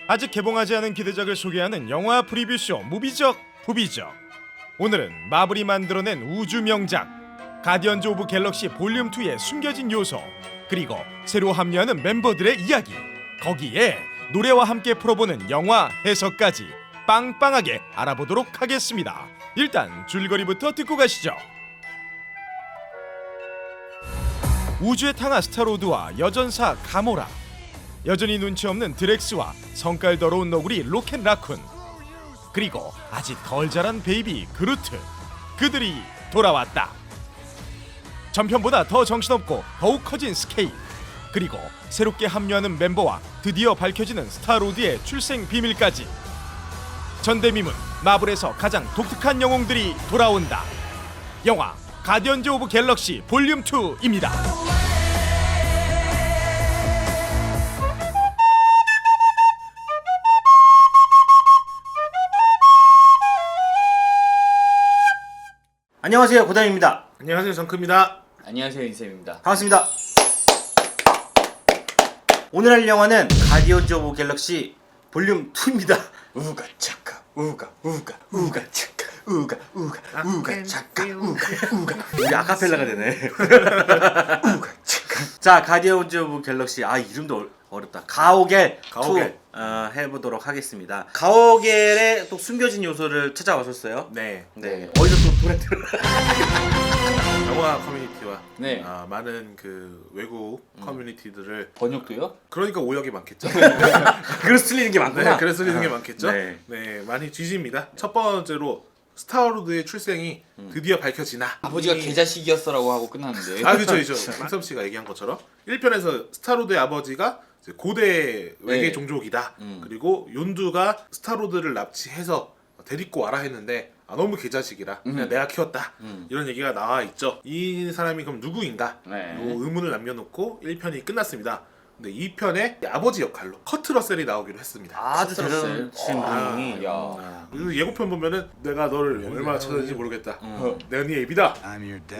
아직 개봉하지 않은 기대작을 소개하는 영화 프리뷰쇼 무비적 부비적. 오늘은 마블이 만들어낸 우주 명작 가디언즈 오브 갤럭시 볼륨 2의 숨겨진 요소, 그리고 새로 합류하는 멤버들의 이야기, 거기에 노래와 함께 풀어보는 영화 해석까지 빵빵하게 알아보도록 하겠습니다. 일단 줄거리부터 듣고 가시죠. 우주의 탕아 스타로드와 여전사 가모라, 여전히 눈치 없는 드렉스와 성깔 더러운 너구리 로켓 라쿤, 그리고 아직 덜 자란 베이비 그루트, 그들이 돌아왔다. 전편보다 더 정신없고 더욱 커진 스케일, 그리고 새롭게 합류하는 멤버와 드디어 밝혀지는 스타로드의 출생 비밀까지. 전대미문 마블에서 가장 독특한 영웅들이 돌아온다. 영화 가디언즈 오브 갤럭시 볼륨 2입니다. 안녕하세요, 고담입니다. 안녕하세요, 정크입니다. 안녕하세요, 인쌤입니다. 반갑습니다. 오늘 할 영화는 가디언즈 오브 갤럭시 볼륨 2입니다. 우가 차카 우가 차카 우가 차카 우가 우리 아카펠라가 되네. 우가 차카. 자, 가디언즈 오브 갤럭시, 이름도 어렵다. 가오갤 가오갤. 2 해보도록 하겠습니다. 가오갤의 또 숨겨진 요소를 찾아왔었어요. 네. 네. 어디서 또 도네트를 영화 커뮤니티와 네. 많은 그 외국 커뮤니티들을 번역도요? 그러니까 오역이 많겠죠. 그래서 틀리는 게 많구나. 네, 그래서 쓰는 게 많겠죠. 네. 네, 많이 뒤집니다. 첫 번째로 스타로드의 출생이 드디어 밝혀지나. 아버지가 개자식이었어라고 하고 끝났는데. 그렇죠. 임섬 씨가 얘기한 것처럼 1편에서 스타로드의 아버지가 이제 고대 외계 네. 종족이다. 그리고 욘두가 스타로드를 납치해서 데리고 와라 했는데 너무 개자식이라 그냥 내가 키웠다. 이런 얘기가 나와 있죠. 이 사람이 그럼 누구인가? 네. 요 의문을 남겨놓고 1편이 끝났습니다. 근데 2편에 아버지 역할로 커트 러셀이 나오기로 했습니다. 아주 커트러셀. 대단하신 분이. 야. 그래서 예고편 보면은 내가 너를 얼마나 찾았는지 모르겠다. 내가 네 애비다.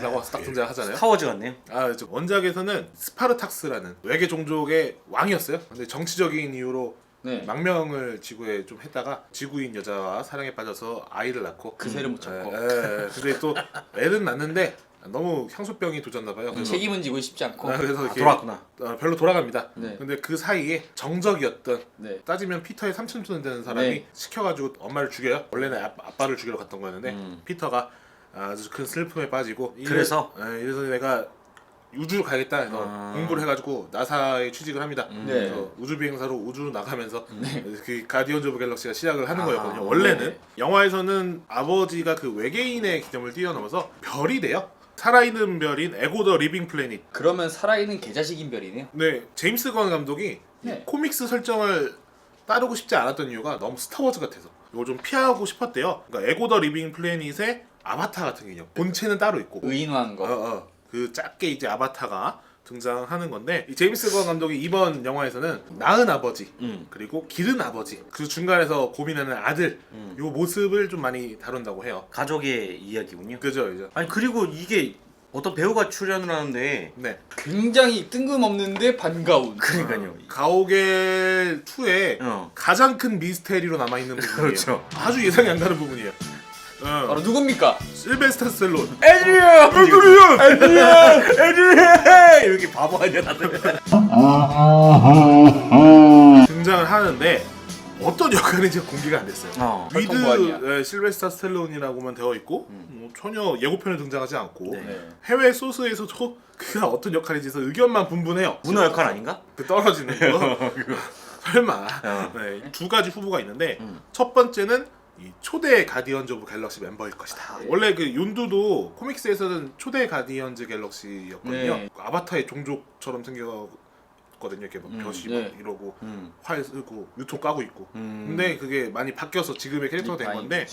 라고 딱 등장하잖아요. 스타워즈 같네요. 원작에서는 스파르탁스라는 외계 종족의 왕이었어요. 근데 정치적인 이유로 네. 망명을 지구에 좀 했다가 지구인 여자와 사랑에 빠져서 아이를 낳고 그새를 못 찾고. 근데 또 애는 낳는데 너무 향수병이 도졌나 봐요. 그래서 책임은 지고 싶지 않고. 그래서 이렇게 돌아왔구나. 별로 돌아갑니다. 네. 근데 그 사이에 정적이었던 네. 따지면 피터의 삼촌 되는 사람이 네. 시켜가지고 엄마를 죽여요. 원래는 아빠를 죽이러 갔던 거였는데 피터가 아주 큰 슬픔에 빠지고 그래서? 이래서 내가 우주로 가야겠다 해서 공부를 해가지고 나사에 취직을 합니다. 네. 그래서 우주 비행사로 우주로 나가면서 그 가디언즈 오브 갤럭시가 시작을 하는 거였거든요. 원래는 네. 영화에서는 아버지가 그 외계인의 개념을 뛰어넘어서 별이 돼요. 살아있는 별인 에고 더 리빙 플래닛. 그러면 살아있는 개자식인 별이네요. 네, 제임스 건 감독이 네. 코믹스 설정을 따르고 싶지 않았던 이유가 너무 스타워즈 같아서 이거 좀 피하고 싶었대요. 그러니까 에고 더 리빙 플래닛의 아바타 같은 개념. 본체는 따로 있고 의인화한 거. 그 작게 이제 아바타가 등장하는 건데 이 제임스 건 감독이 이번 영화에서는 낳은 아버지 그리고 기른 아버지 그 중간에서 고민하는 아들 요 모습을 좀 많이 다룬다고 해요. 가족의 이야기군요. 그죠 이제. 아니, 그리고 이게 어떤 배우가 출연을 하는데. 네. 굉장히 뜬금없는데 반가운. 그러니까요. 가오갤 2의 가장 큰 미스테리로 남아 있는 부분이에요. 그렇죠. 아주 예상이 안 가는 부분이에요. 바로 누굽니까? 실베스터 스텔론. 에드리안! 이렇게 바보 아니야 다들. 등장을 하는데 어떤 역할인지 공개가 안 됐어요. 활동보 아니야. 위드 실베스터 스텔론이라고만 되어 있고 전혀 예고편에 등장하지 않고 네. 해외 소스에서도 그가 어떤 역할인지서 의견만 분분해요. 문어 역할 아닌가? 그 떨어지는 거. 설마. 네, 두 가지 후보가 있는데 첫 번째는 이 초대 가디언즈 오브 갤럭시 멤버일 것이다. 원래 그 윤두도 코믹스에서는 초대 가디언즈 갤럭시였거든요. 네. 아바타의 종족처럼 생겼거든요. 이렇게 막 벼시 네. 막 이러고 활 쓰고 유통 까고 있고. 근데 그게 많이 바뀌어서 지금의 캐릭터가 된 건데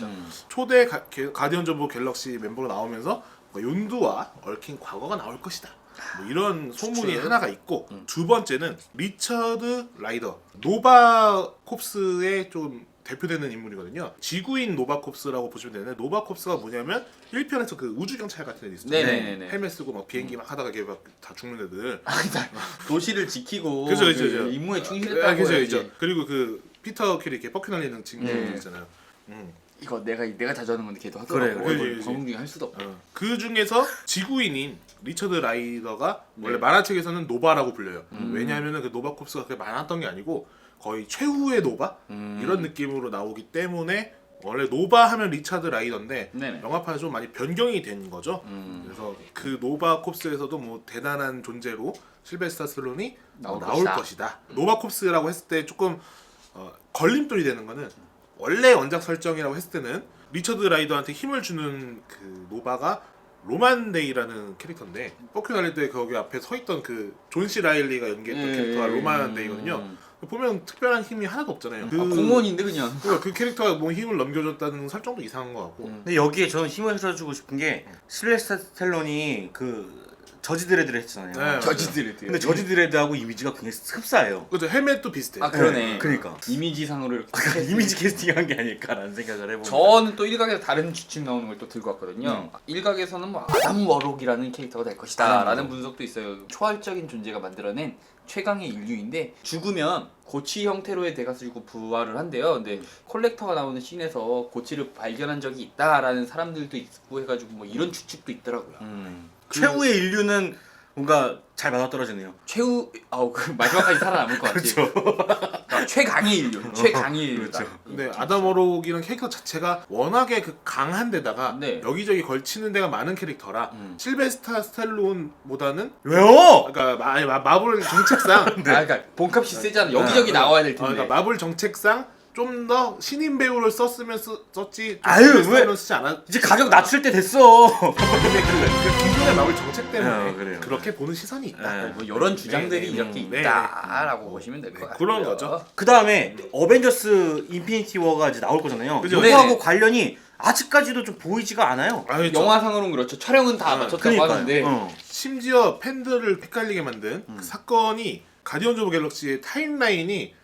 초대 가디언즈 오브 갤럭시 멤버로 나오면서 윤두와 얽힌 과거가 나올 것이다. 뭐 이런 소문이 하나가 있고 두 번째는 리처드 라이더 노바 콥스의 좀 대표되는 인물이거든요. 지구인 노바콥스라고 보시면 되는데 노바콥스가 뭐냐면 1편에서 그 우주경찰 같은 애들 있어요. 네네네네. 헬멧 쓰고 막 비행기 막 하다가 이렇게 막 다 죽는 애들. 도시를 지키고 그죠, 그죠, 그 그죠. 임무에 충실했다고 그죠, 해야지. 그죠. 그리고 그 피터 킬이 이렇게 뻑큐 날리는 친구들 있잖아요. 이거 내가 자주 하는 건데 걔도 그래, 하더라고. 그래, 이걸 그래. 방송 중에 할 수도 없고. 그 중에서 지구인인 리처드 라이더가 원래 만화책에서는 노바라고 불려요. 왜냐하면 그 노바콥스가 그렇게 많았던 게 아니고 거의 최후의 노바 이런 느낌으로 나오기 때문에 원래 노바 하면 리처드 라이더인데 네네. 영화판에 좀 많이 변경이 된 거죠. 그래서 그 노바콥스에서도 뭐 대단한 존재로 실베스타 스탈론이 나올 나올 것이다. 노바콥스라고 했을 때 조금 걸림돌이 되는 거는 원래 원작 설정이라고 했을 때는 리처드 라이더한테 힘을 주는 그 노바가 로만데이라는 캐릭터인데 뻑큐 날릴 때 거기 앞에 서 있던 그 존 씨 라일리가 연기했던 캐릭터가 로만데이거든요. 보면 특별한 힘이 하나도 없잖아요. 공무원인데 그냥. 그 캐릭터가 뭐 힘을 넘겨줬다는 설정도 이상한 것 같고. 근데 여기에 저는 힘을 실어주고 싶은 게 실베스타 스텔론이 그 저지 드레드를 했잖아요. 네. 저지들에 근데 저지 드레드하고 이미지가 굉장히 흡사해요. 그죠, 헬멧도 비슷해. 아 그러네. 그러니까 이미지상으로 이렇게 이미지 캐스팅한 게 아닐까라는 생각을 해봅니다. 저는 또 일각에서 다른 추측 나오는 걸 또 들고 왔거든요. 일각에서는 뭐 아담 워록이라는 캐릭터가 될 것이다 라는 분석도 있어요. 초월적인 존재가 만들어낸 최강의 인류인데 죽으면 고치 형태로의 대가 쓰고 부활을 한대요. 근데 콜렉터가 나오는 씬에서 고치를 발견한 적이 있다라는 사람들도 있고 해가지고 뭐 이런 추측도 있더라고요. 최후의 인류는 뭔가 잘 맞아떨어지네요. 최후 그 마지막까지 살아남을 것 같아요. 그렇죠. 최강의 인류, 최강의 인류다. 그렇죠. 근데 아담 워록이라는 캐릭터 자체가 워낙에 그 강한 데다가 네. 여기저기 걸치는 데가 많은 캐릭터라 실베스타 스탈론보다는 왜요? 그러니까 마블 정책상 그러니까 몸값이 세잖아. 여기저기 나와야 될 텐데. 그러니까 마블 정책상 좀 더 신인 배우를 썼으면 썼지. 아유, 실베스타는 왜? 쓰지 않았. 이제 가격 낮출 때 됐어. 근데 그 기존의 마블 정책 때문에 그래요. 그렇게 보는 시선이 있다. 네. 뭐 이런 주장들이 네, 이렇게 네, 있다라고 보시면 될 것 같아요. 그런 거죠. 그 다음에 어벤져스 인피니티 워가 이제 나올 거잖아요. 그죠? 이거하고 네네. 관련이 아직까지도 좀 보이지가 않아요. 아유, 영화상으로는 그렇죠. 촬영은 다 마쳤다고 하는데 심지어 팬들을 헷갈리게 만든 그 사건이 가디언즈 오브 갤럭시의 타임라인이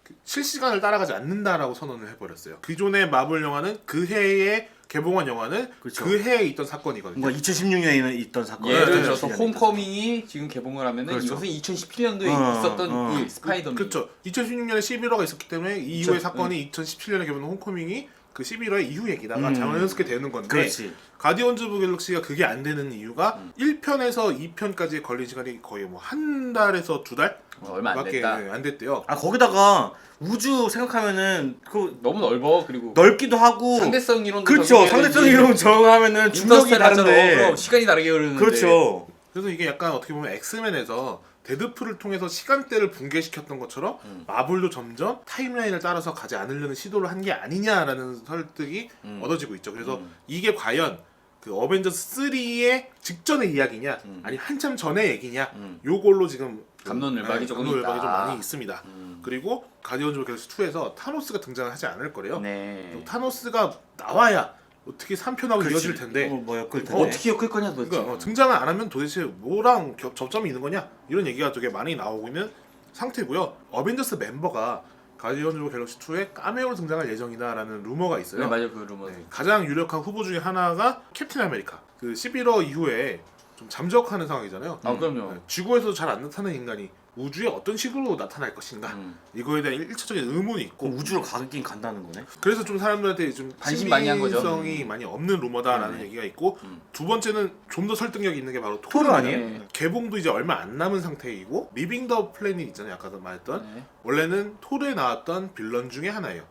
그 실시간을 따라가지 않는다라고 선언을 해버렸어요. 기존의 마블 영화는 그 해에 개봉한 영화는 그렇죠. 그 해에 있던 사건이거든요. 뭔가 2016년에 있던 사건. 예를 들어서 홈커밍이 지금 개봉을 하면은 그렇죠. 이것은 2017년도에 있었던 그 스파이더맨. 그렇죠. 2016년에 11화가 있었기 때문에 이 이후의 사건이 2017년에 개봉한 홈커밍이 그 11화 이후 얘기다가 자연스럽게 되는 건데 그렇지. 가디언즈 오브 갤럭시가 그게 안 되는 이유가 1편에서 2편까지 걸린 시간이 거의 뭐 한 달에서 두 달? 얼마 안 밖에 됐다. 안 됐대요. 아 거기다가 우주 생각하면은 그 너무 넓어. 그리고 넓기도 하고 상대성 이론도 그렇죠. 적용해야 상대성 되지. 이론 정하면은 중력이 인터스텔라처럼 다른데. 시간이 다르게 흐르는데. 그렇죠. 그래서 이게 약간 어떻게 보면 엑스맨에서 데드풀을 통해서 시간대를 붕괴시켰던 것처럼 마블도 점점 타임라인을 따라서 가지 않으려는 시도를 한 게 아니냐라는 설득이 얻어지고 있죠. 그래서 이게 과연 그 어벤져스 3의 직전의 이야기냐 아니 한참 전의 얘기냐 요걸로 지금 갑론을박이 조금 갑론을박이 있다. 좀 많이 있습니다. 그리고 가디언즈 오브 갤럭시 2에서 타노스가 등장을 하지 않을 거래요. 네. 타노스가 나와야 어떻게 3편하고 이어질 텐데 뭐 엮을 텐데. 어떻게 엮을 거냐 도대체. 그러니까 등장을 안 하면 도대체 뭐랑 접점이 있는 거냐 이런 얘기가 되게 많이 나오고 있는 상태고요. 어벤져스 멤버가 가디언즈 오브 갤럭시 2에 카메오로 등장할 예정이다라는 루머가 있어요. 네 맞아요 그 루머. 네, 가장 유력한 후보 중에 하나가 캡틴 아메리카. 그 11화 이후에 좀 잠적하는 상황이잖아요. 아 그럼요. 네, 지구에서도 잘 안 나타나는 인간이 우주에 어떤 식으로 나타날 것인가 이거에 대한 일차적인 의문이 있고 그럼 우주로 가긴 간다는 거네. 그래서 좀 사람들한테 좀 반신 많이 한 거죠. 신빙성이 많이 없는 루머다라는 얘기가 있고 두 번째는 좀 더 설득력 있는 게 바로 토르 아니에요? 네. 개봉도 이제 얼마 안 남은 상태이고 리빙 더 플래닛 있잖아요. 아까 말했던 네. 원래는 토르에 나왔던 빌런 중에 하나예요.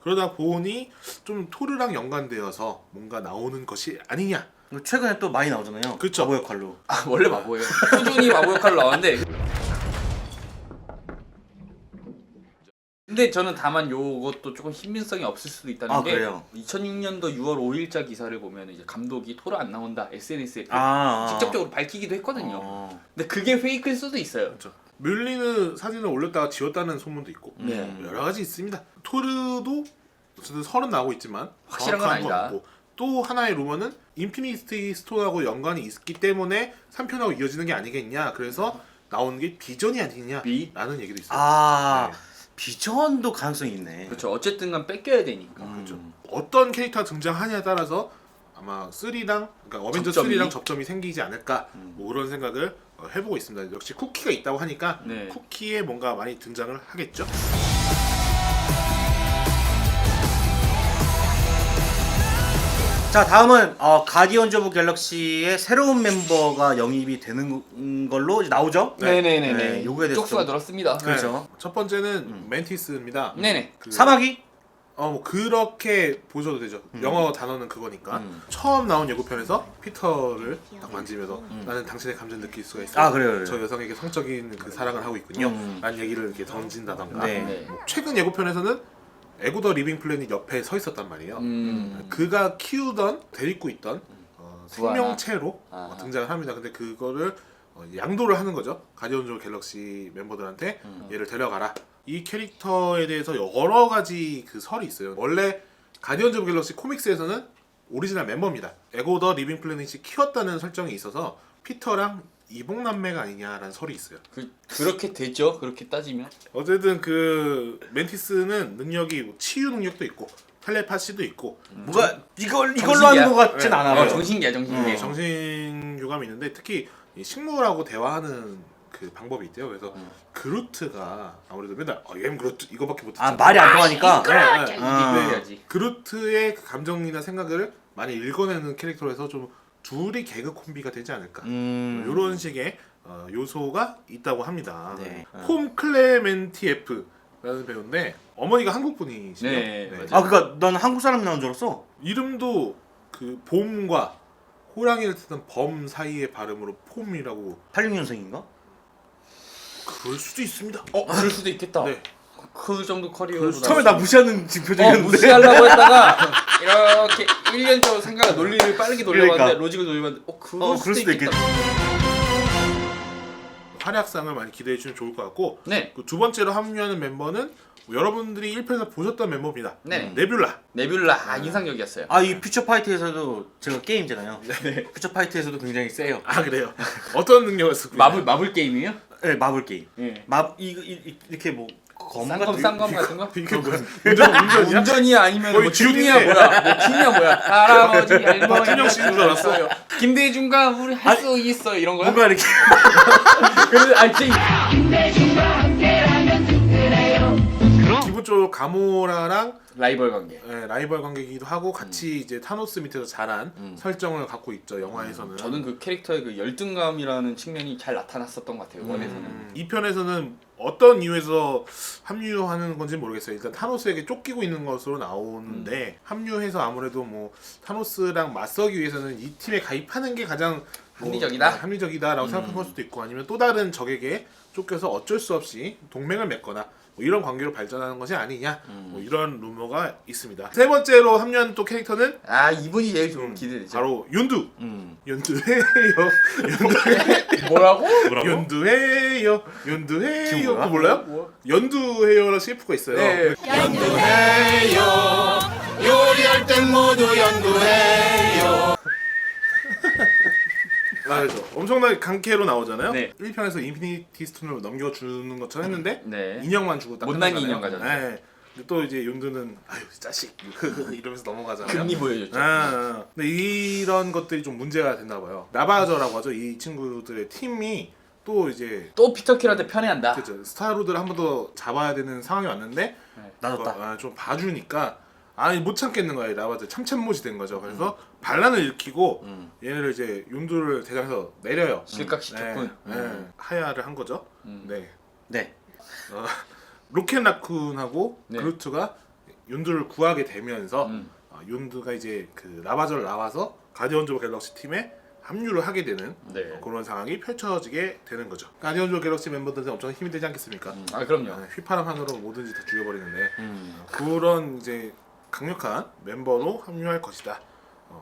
그러다 보니 좀 토르랑 연관되어서 뭔가 나오는 것이 아니냐. 최근에 또 많이 나오잖아요. 그쵸. 바보 역할로. 아 원래 바보예요. 꾸준히 바보 역할로 나왔는데. 근데 저는 다만 요것도 조금 신빙성이 없을 수도 있다는 아, 게 그래요? 2006년도 6월 5일자 기사를 보면 이제 감독이 토르 안 나온다 SNS에 아. 직접적으로 밝히기도 했거든요. 어. 근데 그게 페이크일 수도 있어요. 그렇죠. 뮬리는 사진을 올렸다가 지웠다는 소문도 있고 네. 여러 가지 있습니다. 토르도 어쨌든 30 나오고 있지만 확실한 건 정확한 아니다. 없고 또 하나의 루머는 인피니티 스톤하고 연관이 있기 때문에 3편하고 이어지는 게 아니겠냐. 그래서 나오는 게 비전이 아니냐라는 얘기도 있어요. 아. 네. 비전도 가능성이 있네. 그렇죠. 어쨌든간 뺏겨야 되니까. 그렇죠. 어떤 캐릭터가 등장하냐에 따라서 아마 3랑 그러니까 어벤져 접점이? 3랑 접점이 생기지 않을까 뭐 그런 생각을 해보고 있습니다. 역시 쿠키가 있다고 하니까 네. 쿠키에 뭔가 많이 등장을 하겠죠. 자 다음은 가디언즈 오브 갤럭시의 새로운 멤버가 영입이 되는 걸로 이제 나오죠. 네네네네. 네, 요거에 대해서 쪽수가 좀- 늘었습니다. 그렇죠. 네. 첫 번째는 멘티스입니다. 네네. 그- 사마귀? 뭐 그렇게 보셔도 되죠. 영어 단어는 그거니까. 처음 나온 예고편에서 피터를 딱 만지면서 나는 당신의 감정을 느낄 수가 있어요. 아, 그래요. 저 여성에게 성적인 그 사랑을 하고 있군요. 음. 라는 얘기를 이렇게 던진다던가. 네. 네. 최근 예고편에서는 에고 더 리빙 플래닛 옆에 서 있었단 말이에요. 음. 그가 키우던 데리고 있던 생명체로 아하. 등장을 합니다. 근데 그거를 양도를 하는 거죠. 가디언즈 오브 갤럭시 멤버들한테 얘를 데려가라. 이 캐릭터에 대해서 여러 가지 그 설이 있어요. 원래 가디언즈 오브 갤럭시 코믹스에서는 오리지널 멤버입니다. 에고 더 리빙 플래닛이 키웠다는 설정이 있어서 피터랑 이복남매가 아니냐라는 설이 있어요. 그렇게 되죠. 그렇게 따지면. 어쨌든 그 멘티스는 능력이 뭐 치유 능력도 있고 텔레파시도 있고 뭐가 이걸로 정신이야. 하는 것 같진 네. 않아요. 정신기야 정신기. 정신 교감이 있는데 특히 이 식물하고 대화하는 그 방법이 있대요. 그래서 그루트가 아무래도 맨날 얘는 그루트 이거밖에 못했잖아. 말이 안 통하니까. 네, 네. 아. 네. 해야지. 그루트의 그 감정이나 생각을 많이 읽어내는 캐릭터라서 좀 둘이 개그 콤비가 되지 않을까. 이런 식의 요소가 있다고 합니다. 네. 폼 클레멘티에프라는 배우인데 어머니가 한국 분이시죠. 네, 맞아요. 그러니까 난 한국 사람 나온 줄 알았어. 이름도 그 봄과 호랑이를 뜻한 범 사이의 발음으로 폼이라고 86년생인가? 그럴 수도 있습니다. 그럴 수도 있겠다. 네. 그 정도 커리어로. 처음에 나 무시하는 지금 표정이었는데. 무시하려고 했다가 이렇게 1년 정도 생각을 논리를 빠르게 돌려봤는데 그러니까. 로직을 돌려봤는데 그럴 수도 있겠다. 활약상을 많이 기대해 주시면 좋을 것 같고 네. 그 두 번째로 합류하는 멤버는 뭐 여러분들이 1편에서 보셨던 멤버입니다. 네. 네뷸라. 네뷸라 인상적이었어요. 이 퓨처 파이트에서도 제가 게임이잖아요. 퓨처 파이트에서도 굉장히 세요. 아 그래요? 어떤 능력을 쓰고 마블 게임이에요? 네, 마블 게임. 예. 이렇게 뭐 쌍검 같은 거? 이게 뭐야? 운전이야? 운전이야 아니면 거의 뭐 춤이야 듀ty. 뭐야? 뭐 춤이야 뭐야? 할아버지 할머니 박준영 씨인 줄 알았어. 김대중과 우리 할 수 있어 이런 거야? 뭔가 이렇게 그래서 기본적으로 가모라랑 라이벌 관계. 라이벌 관계이기도 하고 같이 이제 타노스 밑에서 자란 설정을 갖고 있죠. 영화에서는. 저는 그 캐릭터의 그 열등감이라는 측면이 잘 나타났었던 것 같아요. 원에서는. 이 편에서는 어떤 이유에서 합류하는 건지 모르겠어요. 일단 타노스에게 쫓기고 있는 것으로 나오는데 합류해서 아무래도 뭐 타노스랑 맞서기 위해서는 이 팀에 가입하는 게 가장 합리적이다? 합리적이다라고 생각한 걸 수도 있고 아니면 또 다른 적에게 쫓겨서 어쩔 수 없이 동맹을 맺거나 뭐 이런 관계로 발전하는 것이 아니냐 뭐 이런 루머가 있습니다. 세 번째로 합류한 또 캐릭터는 이분이 제일 좀 기대되죠. 바로 윤두. 음. 윤두해요. 뭐라고? 윤두해요. 윤두해요. 지금 그거 뭐야? 몰라요? 뭐? 연두해요라는 CF가 있어요. 네. 요리할 땐 모두 연두해요. 그렇죠. 엄청나게 강캐로 나오잖아요. 네. 1편에서 인피니티 스톤을 넘겨주는 것처럼 했는데 네. 인형만 주고 딱 못난 끝나잖아요. 인형 가졌죠. 네. 근데 또 이제 윤두는 아유 자식 이러면서 넘어가잖아요. 금리 보여줬죠. 근데 이런 것들이 좀 문제가 됐나 봐요. 라바저라고 하죠. 이 친구들의 팀이 또 이제 또 피터킬한테 편애한다. 그렇죠. 스타로드를 한 번 더 잡아야 되는 상황이 왔는데 놔뒀다. 좀 봐주니까 못 참겠는 거예요. 라바저 참참못이 된 거죠. 그래서 반란을 일으키고 얘네를 이제 윤두를 대장에서 내려요. 실각시켰군. 네. 하야를 한 거죠. 네. 네. 로켓 라쿤하고 네. 그루트가 윤두를 구하게 되면서 음. 윤두가 이제 그 라바저를 나와서 가디언즈 오브 갤럭시 팀에 합류를 하게 되는 네. 그런 상황이 펼쳐지게 되는 거죠. 가디언즈 오브 갤럭시 멤버들한테 엄청 힘이 되지 않겠습니까? 그럼요. 휘파람 하나로 뭐든지 다 죽여버리는데 음. 그런 이제 강력한 멤버로 합류할 것이다.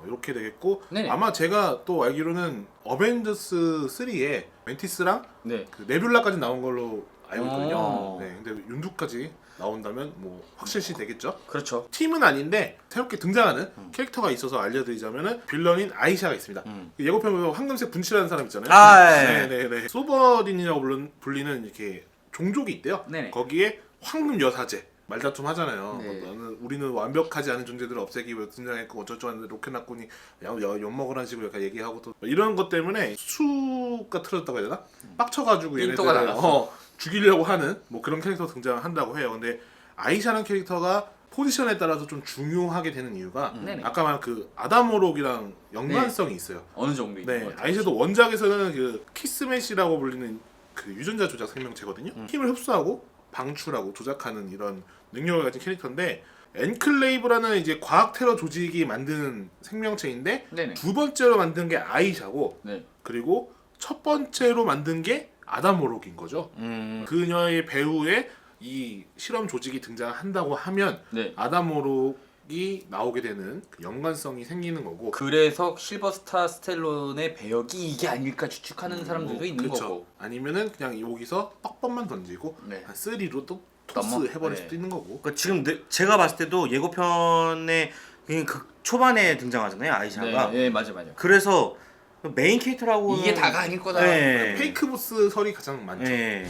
이렇게 되겠고 네네. 아마 제가 또 알기로는 어벤져스 3에 멘티스랑 네. 그 네뷸라까지 나온 걸로 알고 있거든요. 오. 네, 근데 윤두까지 나온다면 뭐 확실시 되겠죠. 그렇죠. 팀은 아닌데 새롭게 등장하는 캐릭터가 있어서 알려드리자면은 빌런인 아이샤가 있습니다. 그 예고편 보면 황금색 분칠하는 사람 있잖아요. 예. 네네네. 소버린이라고 불리는 이렇게 종족이 있대요. 네네. 거기에 황금 여사제 말다툼 하잖아요. 네. 우리는 완벽하지 않은 존재들을 없애기 위해 등장했고 어쩌고 하는데 로켓나꾼이 엿먹으라는 식으로 약간 얘기하고 또 이런 것 때문에 수가 틀어졌다고 해야 되나? 빡쳐가지고 삔또가 얘네들을 나갔어. 죽이려고 하는 뭐 그런 캐릭터 등장한다고 해요. 근데 아이샤라는 캐릭터가 포지션에 따라서 좀 중요하게 되는 이유가 네네. 아까 말한 그 아담오록이랑 연관성이 있어요. 어느 정도 있는 네, 것 같아요. 아이샤도 원작에서는 그 키스매시라고 불리는 그 유전자 조작 생명체거든요. 힘을 흡수하고 방출하고 조작하는 이런 능력을 가진 캐릭터인데 엔클레이브라는 이제 과학 테러 조직이 만드는 생명체인데 네네. 두 번째로 만든 게 아이샤고 네. 그리고 첫 번째로 만든 게 아담오록인 거죠. 그녀의 배후에 이 실험 조직이 등장한다고 하면 네. 아담오록이 나오게 되는 그 연관성이 생기는 거고 그래서 실버스타 스텔론의 배역이 이게 아닐까 추측하는 사람들도 있는 그쵸. 거고. 아니면은 그냥 여기서 떡밥만 던지고 네. 한 3로 또 넘어? 토스 해버릴 네. 수도 있는 거고. 그러니까 지금 제가 봤을 때도 예고편에 그냥 그 초반에 등장하잖아요 아이샤가. 네, 네, 맞아. 그래서 메인 캐릭터라고 이게 다가 아닐 거다. 네. 페이크 보스 설이 가장 많죠. 네.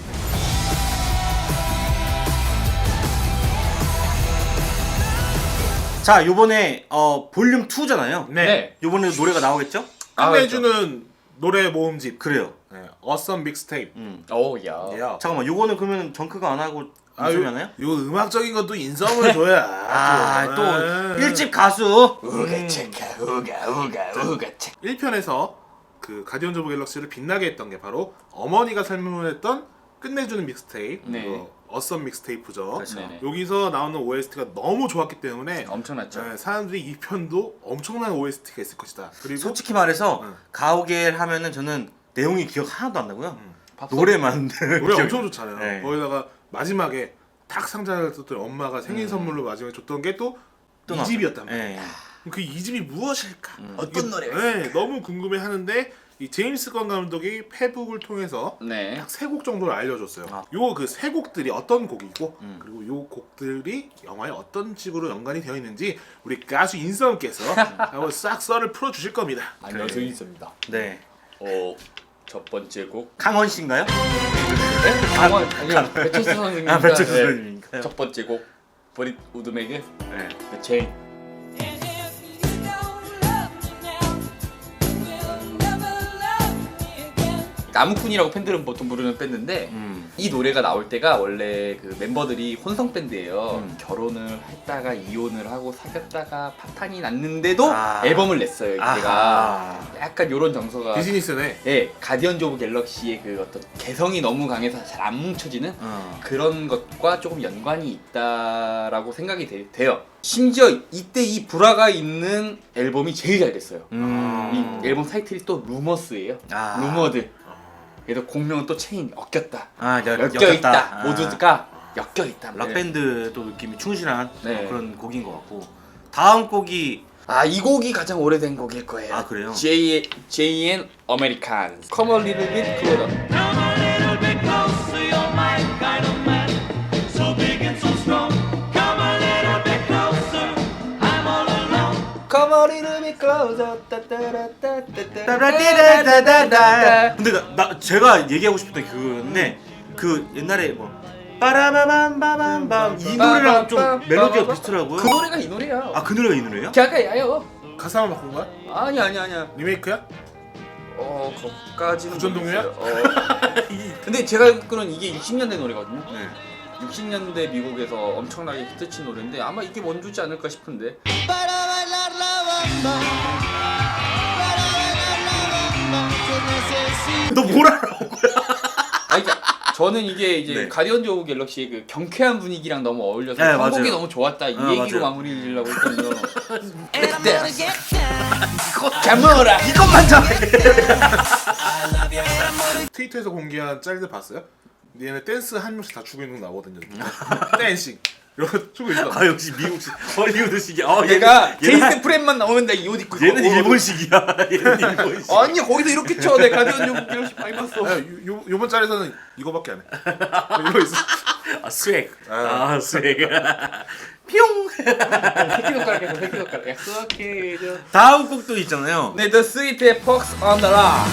자 요번에 볼륨 2잖아요. 네. 요번에 노래가 나오겠죠? 끝내주는 노래 모음집. 그래요. 네. Awesome Mixtape. 오, 야. 야. 잠깐만 요거는 그러면 정크가 안 하고 인썸이 하나요? 요 음악적인 것도 인썸을 줘야. 아또 네. 1집 가수. 우가 체카 우가 체카. 1편에서 그 가디언즈 오브 갤럭시를 빛나게 했던 게 바로 어머니가 설명을 했던 끝내주는 믹스테이프. 네. 그거 어썸 믹스테이프죠. 그렇죠. 네네. 여기서 나오는 OST가 너무 좋았기 때문에 엄청났죠. 네, 사람들이 이 편도 엄청난 OST가 있을 것이다. 그리고 솔직히 말해서 응. 가오갤 하면은 저는 내용이 기억 하나도 안 나고요. 팝송. 노래만 노래 기억이- 엄청 좋잖아요. 네. 거기다가 마지막에 탁 상자를 떴더니 엄마가 생일 선물로 마지막에 줬던 게 또 또 이 집이었단 말이에요. 네. 그 이 집이 무엇일까? 어떤 이게- 노래가 네, 너무 궁금해하는데 이 제임스 건 감독이 페북을 통해서 네. 딱 3곡 정도를 알려줬어요. 아. 요 그 3곡들이 어떤 곡이고 그리고 요 곡들이 영화에 어떤 식으로 연관이 되어 있는지 우리 가수 인썸께서 한번 싹 썰을 풀어주실 겁니다. 안녕하세요, 인서입니다. 네. 첫 번째 곡. 강원 씨인가요? 네? 강원 아니요. 배철수 선생님. 아 배철수 선생님인가요? 첫 번째 곡. 브릿 우드맥의 네. The Chain. And if you don't love me now, you'll never love me again. 나무꾼이라고 팬들은 보통 부르는 밴드인데 이 노래가 나올 때가 원래 그 멤버들이 혼성 밴드예요. 결혼을 했다가 이혼을 하고 사귀었다가 파탄이 났는데도 아. 앨범을 냈어요. 이때가 아하. 약간 요런 정서가 비즈니스네. 예, 가디언즈 오브 갤럭시의 그 어떤 개성이 너무 강해서 잘 안 뭉쳐지는 그런 것과 조금 연관이 있다라고 생각이 돼요. 심지어 이때 이 불화가 있는 앨범이 제일 잘 됐어요. 이 앨범 타이틀이 또 루머스예요. 아. 루머드. 그래서 공명은 또 체인 엮였다. 아 엮여 있다. 모두가 엮여 있다. 락밴드 또 느낌이 충실한 네. 그런 곡인 것 같고 다음 곡이 아, 이 곡이 가장 오래된 곡일 거예요. 아, 그래요? JN Americans. Come a little bit closer. Come a little bit closer, you're my kind of man. So big and so strong. Come a little bit closer, I'm all alone. Come a little bit closer. 따라띠라따따따. 근데 나 제가 얘기하고 싶었던 그건데 그 옛날에 뭐 빠라바밤바밤밤 이 노래랑 좀 멜로디가 비슷하더라고요. 그 노래가 이 노래야. 아 그 노래가 이 노래예요? 걔가 야요. 가사만 바꾼 거야? 아니야. 리메이크야? 거기까지는 구전동요야? 모르겠어요. 근데 제가 알기로는 이게 60년대 노래거든요. 네. 60년대 미국에서 엄청나게 히트친 노래인데 아마 이게 원조지 않을까 싶은데. 너 뭐라고? 아니, 저는 이게 이제 네. 가디언즈 오브 갤럭시의 그 경쾌한 분위기랑 너무 어울려서 네, 선곡이 맞아요. 너무 좋았다 이 아, 얘기로 맞아요. 마무리 지으려고 했거든요. And I'm gonna get down. 자모라. 이것만 잘해. 트위터에서 공개한 짤들 봤어요? 얘네 댄스 한 명씩 다 추고 있는 거 나오거든요. 댄싱 이러고 추고 있어. 아 역시 미국식 헐리우드식이야. 얘가 얘는 제이슨 프렌만 나오는데 이 옷 입고 얘는 있고. 일본식이야. 얘는 일본식. 아니 거기서 이렇게 쳐. 내 가디언즈 오브 갤럭시 많이 봤어. 아, 요번 짤에서는 이거밖에 안 해. 이거 있어. 아 스웩. 아 스웩. 뿅. 새끼손가락에서 새끼손가락. 약속해줘. 다음 곡도 있잖아요. 네, The Sweet Fox on the Rock.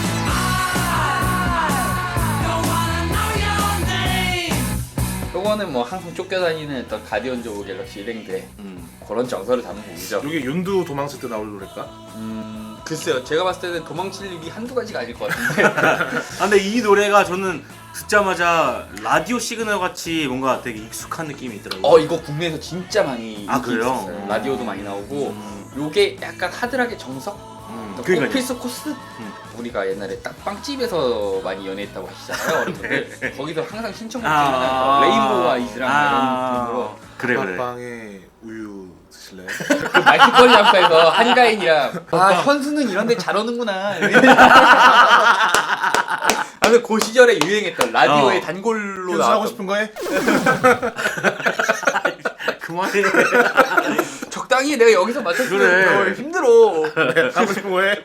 Don't wanna know your name. Don't 저거는 뭐 항상 쫓겨다니는 어떤 가디언즈 오브 갤럭시 일행들의 그런 정서를 담은 곡이죠. 이게 윤두 도망칠 때 나올 노래일까? 글쎄요, 제가 봤을 때는 도망칠 일이 한두 가지가 아닐 것 같은데. 근데 이 노래가 저는 듣자마자 라디오 시그널 같이 뭔가 되게 익숙한 느낌이 있더라고요. 이거 국내에서 진짜 많이 아, 인기 그래요? 있었어요. 라디오도 많이 나오고 요게 약간 하드락의 정석? 그러니까요. 필수 코스? 우리가 옛날에 딱 빵집에서 많이 연애했다고 하시잖아요, 어른들. 거기서 항상 신청곡 중에 하나가 레인보우 아이즈랑 이런 느낌으로 그래. 빵에 우유 드실래요? 그 말티컬 잡사에서 한가인이랑 현수는 이런 데 잘 오는구나. 아무튼 그 시절에 유행했던 라디오의 단골로 현수 하고 나왔던 싶은 거 해? 그만해. 적당히 내가 여기서 맞췄으면 그래. 힘들어. 하고 싶은 거 해?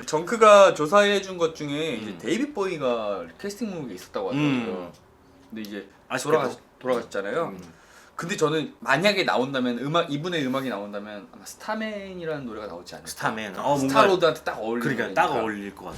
정크가 조사해준 것 중에 이제 데이빗 보이가 캐스팅 목록에 있었다고 하더라고요. 근데 이제 아쉽게도. 돌아가셨잖아요. 근데 저는 만약에 나온다면 이분의 음악이 나온다면 아마 스타맨이라는 노래가 나오지 않을까. 스타맨. 뭔가 스타로드한테 딱 어울리는 그러니까 딱 어울릴 것 같아.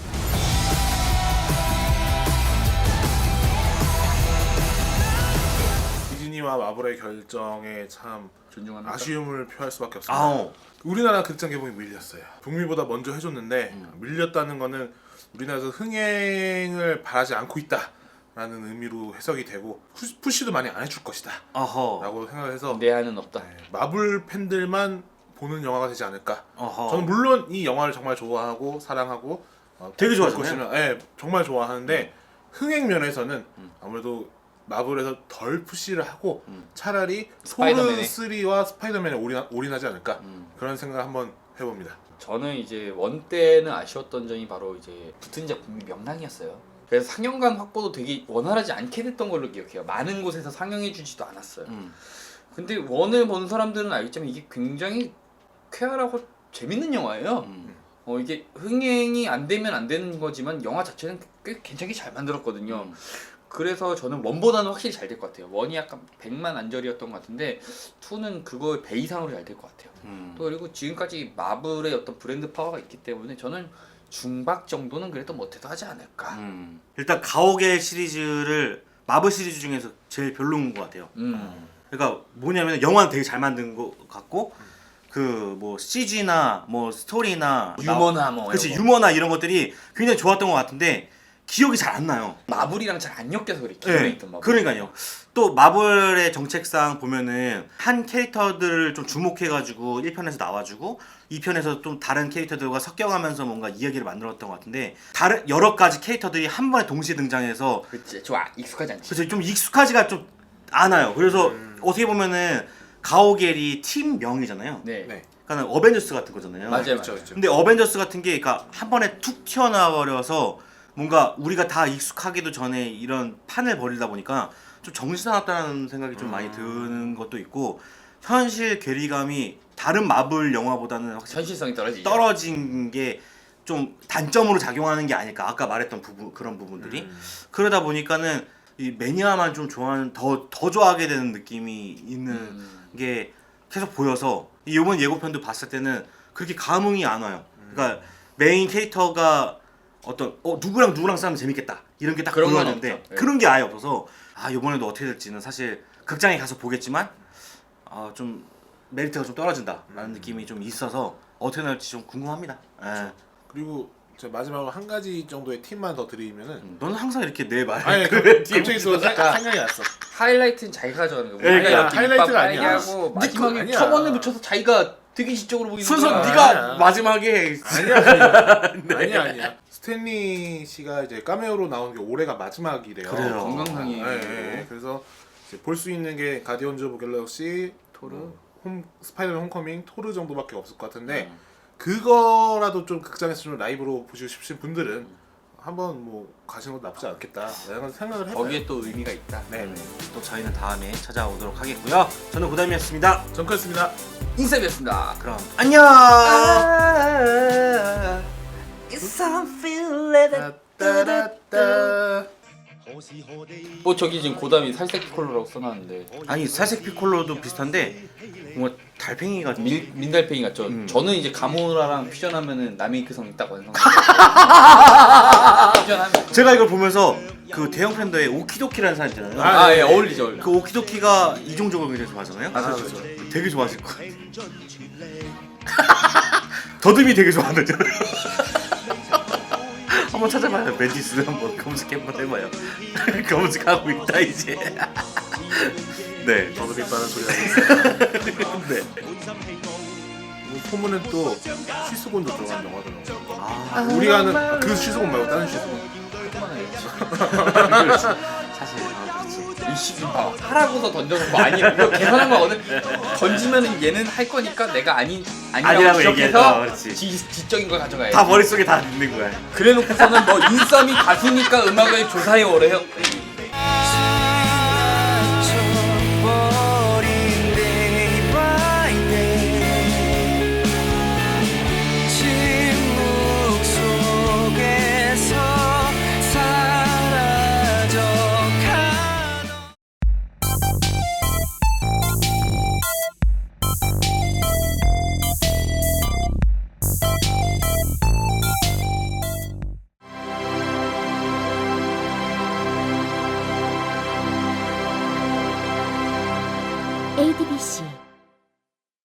디즈니와 마블의 결정에 참 존중합니다. 아쉬움을 표할 수밖에 없습니다. 아오. 우리나라 극장 개봉이 밀렸어요. 북미보다 먼저 해줬는데 밀렸다는 거는 우리나라에서 흥행을 바라지 않고 있다라는 의미로 해석이 되고 푸시도 많이 안 해줄 것이다 어허. 라고 생각을 해서 내한은 없다. 마블 팬들만 보는 영화가 되지 않을까. 어허. 저는 물론 이 영화를 정말 좋아하고 사랑하고 되게 볼 좋아하잖아요. 것이면, 네, 정말 좋아하는데 흥행 면에서는 아무래도 마블에서 덜 푸시를 하고 차라리 스파이더맨에. 토르 3와 스파이더맨에 올인하지 않을까 그런 생각을 한번 해봅니다. 저는 이제 원 때는 아쉬웠던 점이 바로 이제 붙은 작품이 명랑이었어요. 그래서 상영관 확보도 되게 원활하지 않게 됐던 걸로 기억해요. 많은 곳에서 상영해주지도 않았어요. 근데 원을 본 사람들은 알겠지만 이게 굉장히 쾌활하고 재밌는 영화예요. 이게 흥행이 안 되면 안 되는 거지만 영화 자체는 꽤 괜찮게 잘 만들었거든요. 그래서 저는 원보다는 확실히 잘 될 것 같아요. 원이 약간 100만 안절이었던 것 같은데 2는 그거 배 이상으로 잘 될 것 같아요. 또 그리고 지금까지 마블의 어떤 브랜드 파워가 있기 때문에 저는 중박 정도는 그래도 못해도 하지 않을까. 일단 가오갤 시리즈를 마블 시리즈 중에서 제일 별로인 것 같아요. 그러니까 뭐냐면 영화는 되게 잘 만든 것 같고 그 뭐 CG나 뭐 스토리나 유머나 뭐 그렇지 이런 거. 유머나 이런 것들이 굉장히 좋았던 것 같은데 기억이 잘 안 나요. 마블이랑 잘 안 엮여서 그래. 기존에 네, 있던 마블. 그러니까요. 또 마블의 정책상 보면은 한 캐릭터들을 좀 주목해가지고 1편에서 나와주고 2편에서 좀 다른 캐릭터들과 섞여가면서 뭔가 이야기를 만들었던 것 같은데 다른 여러 가지 캐릭터들이 한 번에 동시에 등장해서 그치. 좋아. 익숙하지 않지. 그래서 좀 익숙하지가 좀 않아요. 그래서 어떻게 보면은 가오갤이 팀명이잖아요. 네. 네. 그러니까 어벤져스 같은 거잖아요. 맞아요. 그렇죠, 맞아요. 그렇죠. 근데 어벤져스 같은 게 그러니까 한 번에 툭 튀어나와 버려서 뭔가 우리가 다 익숙하기도 전에 이런 판을 벌이다 보니까 좀 정신사납다는 생각이 좀 많이 드는 것도 있고 현실 괴리감이 다른 마블 영화보다는 확실히 현실성이 떨어지죠. 떨어진 게 좀 단점으로 작용하는 게 아닐까. 아까 말했던 그런 부분들이 그러다 보니까는 이 매니아만 좀 좋아하는 더 좋아하게 되는 느낌이 있는 게 계속 보여서 이번 예고편도 봤을 때는 그렇게 감흥이 안 와요. 그러니까 메인 캐릭터가 어떤 누구랑 싸우면 재밌겠다 이런 게 딱 그런 건 보였는데 없죠. 네. 그런 게 아예 없어서 이번에도 어떻게 될지는 사실 극장에 가서 보겠지만 좀 메리트가 좀 떨어진다라는 느낌이 좀 있어서 어떻게 나올지 좀 궁금합니다. 예. 그리고 제가 마지막으로 한 가지 정도의 팁만 더 드리면은 너는 항상 이렇게 내 말을 아니 그래, 갑자기 또 생각이 났어. 하이라이트는 자기가 가져가는 거야. 그러니까 우리가 이렇게 하이라이트가 밑밥 빨게 아니야. 하고 마지막에 아니야. 첨언을 붙여서 자기가 되게 지적으로 보이는 순서 거야. 네가 아니야. 마지막에 아니야. 스탠리 씨가 이제 카메오로 나온 게 올해가 마지막이래요. 그래요. 건강상이 네, 그래서 볼 수 있는 게 가디언즈 오브 갤럭시, 토르. 스파이더맨 홈커밍, 토르 정도밖에 없을 것 같은데 그거라도 좀 극장에서 좀 라이브로 보시고 싶으신 분들은 한번 뭐 가시는 것도 나쁘지 않겠다 라는 생각을 해봐요. 거기에 또 의미가 있다. 네, 또 저희는 다음에 찾아오도록 하겠고요. 저는 고담이었습니다. 정크였습니다. 인셉이었습니다. 그럼 안녕. 따따따. 뭐 저기 지금 고담이 살색 피콜로라고 써놨는데 아니 살색 피콜로도 비슷한데 뭔가 달팽이가 민달팽이 같죠? 저는 이제 가모라랑 퓨전하면은 나메이크성이 딱 완성. 퓨전하면 제가 이걸 보면서 그 대형 팬더에 오키도키라는 사람 있잖아요. 아, 예, 어울리죠. 그 오키도키가 이종적을 굉장히 좋아하잖아요. 아, 그렇죠. 되게 좋아하실 것 같아요. 더듬이 되게 좋아하잖아요. 한번 찾아봐요. 멘티스 한번 검색 한번 해봐요. 검색하고 있다 이제. 네. 저도 빗바는 소리 하고 있어요. 네. 소문은 또 쉬스곤도 들어간 영화더라고요. 아, 우리가 아는 그 쉬스곤 말고 다른 쉬스곤. 그렇지. 사실 그렇지. 이 시기 봐 하라고서 던져놓고 아니야 이거 계산한 거거든. 던지면은 얘는 할 거니까 내가 아니라고 아니라고 지적해서 얘기해서 그렇지. 지적인 걸 가져가야 돼. 다 머릿속에 다 있는 거야. 그래놓고서는 뭐 인썸이 가수니까 음악을 조사해 오래요. ADBC